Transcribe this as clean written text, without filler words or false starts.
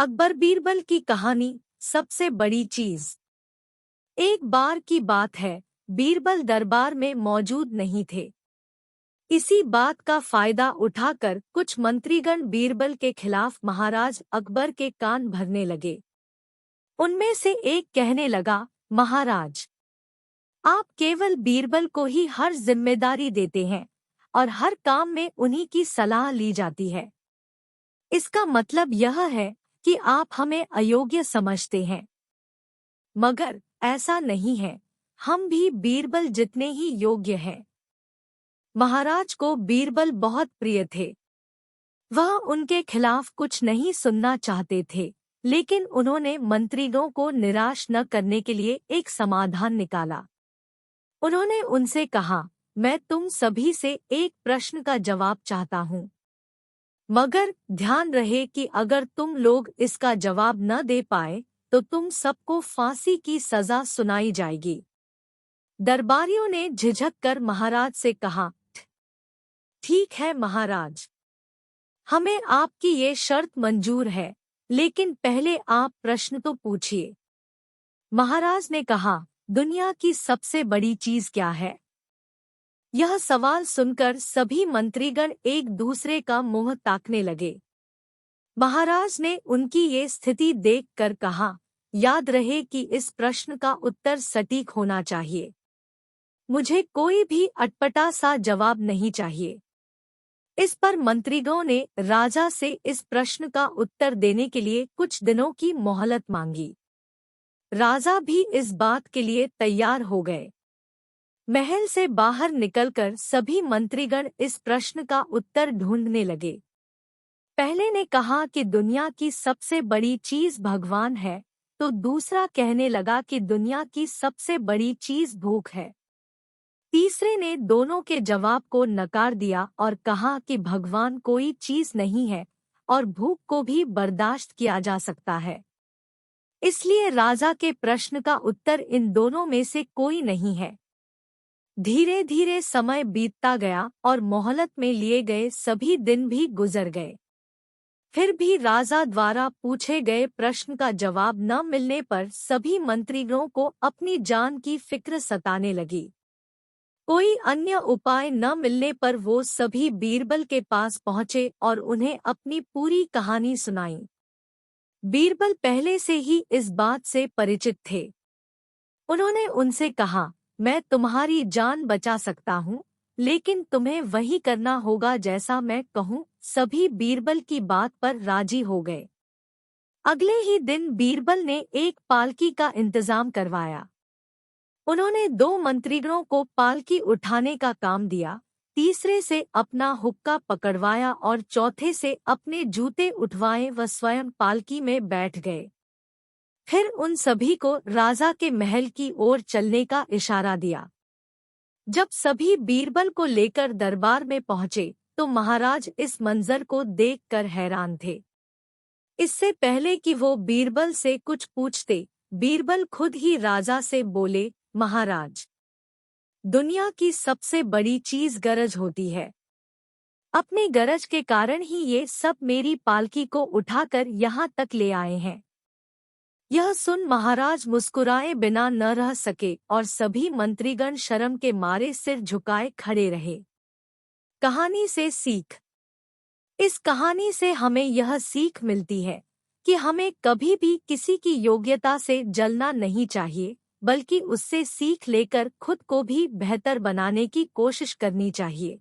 अकबर बीरबल की कहानी सबसे बड़ी चीज। एक बार की बात है, बीरबल दरबार में मौजूद नहीं थे। इसी बात का फायदा उठाकर कुछ मंत्रीगण बीरबल के खिलाफ महाराज अकबर के कान भरने लगे। उनमें से एक कहने लगा, महाराज, आप केवल बीरबल को ही हर जिम्मेदारी देते हैं और हर काम में उन्हीं की सलाह ली जाती है। इसका मतलब यह है कि आप हमें अयोग्य समझते हैं। मगर ऐसा नहीं है, हम भी बीरबल जितने ही योग्य हैं। महाराज को बीरबल बहुत प्रिय थे। वह उनके खिलाफ कुछ नहीं सुनना चाहते थे, लेकिन उन्होंने मंत्रीगणों को निराश न करने के लिए एक समाधान निकाला। उन्होंने उनसे कहा, मैं तुम सभी से एक प्रश्न का जवाब चाहता हूँ, मगर ध्यान रहे कि अगर तुम लोग इसका जवाब न दे पाए तो तुम सबको फांसी की सजा सुनाई जाएगी। दरबारियों ने झिझक कर महाराज से कहा, ठीक है महाराज, हमें आपकी ये शर्त मंजूर है, लेकिन पहले आप प्रश्न तो पूछिए। महाराज ने कहा, दुनिया की सबसे बड़ी चीज क्या है? यह सवाल सुनकर सभी मंत्रीगण एक दूसरे का मुंह ताकने लगे। महाराज ने उनकी ये स्थिति देखकर कहा, याद रहे कि इस प्रश्न का उत्तर सटीक होना चाहिए। मुझे कोई भी अटपटा सा जवाब नहीं चाहिए। इस पर मंत्रीगणों ने राजा से इस प्रश्न का उत्तर देने के लिए कुछ दिनों की मोहलत मांगी। राजा भी इस बात के लिए तैयार हो गए। महल से बाहर निकलकर सभी मंत्रीगण इस प्रश्न का उत्तर ढूंढने लगे। पहले ने कहा कि दुनिया की सबसे बड़ी चीज भगवान है, तो दूसरा कहने लगा कि दुनिया की सबसे बड़ी चीज भूख है। तीसरे ने दोनों के जवाब को नकार दिया और कहा कि भगवान कोई चीज नहीं है और भूख को भी बर्दाश्त किया जा सकता है। इसलिए राजा के प्रश्न का उत्तर इन दोनों में से कोई नहीं है। धीरे धीरे समय बीतता गया और मोहलत में लिए गए सभी दिन भी गुजर गए। फिर भी राजा द्वारा पूछे गए प्रश्न का जवाब न मिलने पर सभी मंत्रीगणों को अपनी जान की फिक्र सताने लगी। कोई अन्य उपाय न मिलने पर वो सभी बीरबल के पास पहुँचे और उन्हें अपनी पूरी कहानी सुनाई। बीरबल पहले से ही इस बात से परिचित थे। उन्होंने उनसे कहा, मैं तुम्हारी जान बचा सकता हूँ, लेकिन तुम्हें वही करना होगा जैसा मैं कहूँ। सभी बीरबल की बात पर राजी हो गए। अगले ही दिन बीरबल ने एक पालकी का इंतजाम करवाया। उन्होंने 2 मंत्रीगणों को पालकी उठाने का काम दिया, तीसरे से अपना हुक्का पकड़वाया और चौथे से अपने जूते उठवाए व स्वयं पालकी में बैठ गए। फिर उन सभी को राजा के महल की ओर चलने का इशारा दिया। जब सभी बीरबल को लेकर दरबार में पहुंचे तो महाराज इस मंजर को देखकर हैरान थे। इससे पहले कि वो बीरबल से कुछ पूछते, बीरबल खुद ही राजा से बोले, महाराज, दुनिया की सबसे बड़ी चीज गरज होती है। अपनी गरज के कारण ही ये सब मेरी पालकी को उठाकर यहाँ तक ले आए हैं। यह सुन महाराज मुस्कुराए बिना न रह सके और सभी मंत्रीगण शर्म के मारे सिर झुकाए खड़े रहे। कहानी से सीख। इस कहानी से हमें यह सीख मिलती है कि हमें कभी भी किसी की योग्यता से जलना नहीं चाहिए, बल्कि उससे सीख लेकर खुद को भी बेहतर बनाने की कोशिश करनी चाहिए।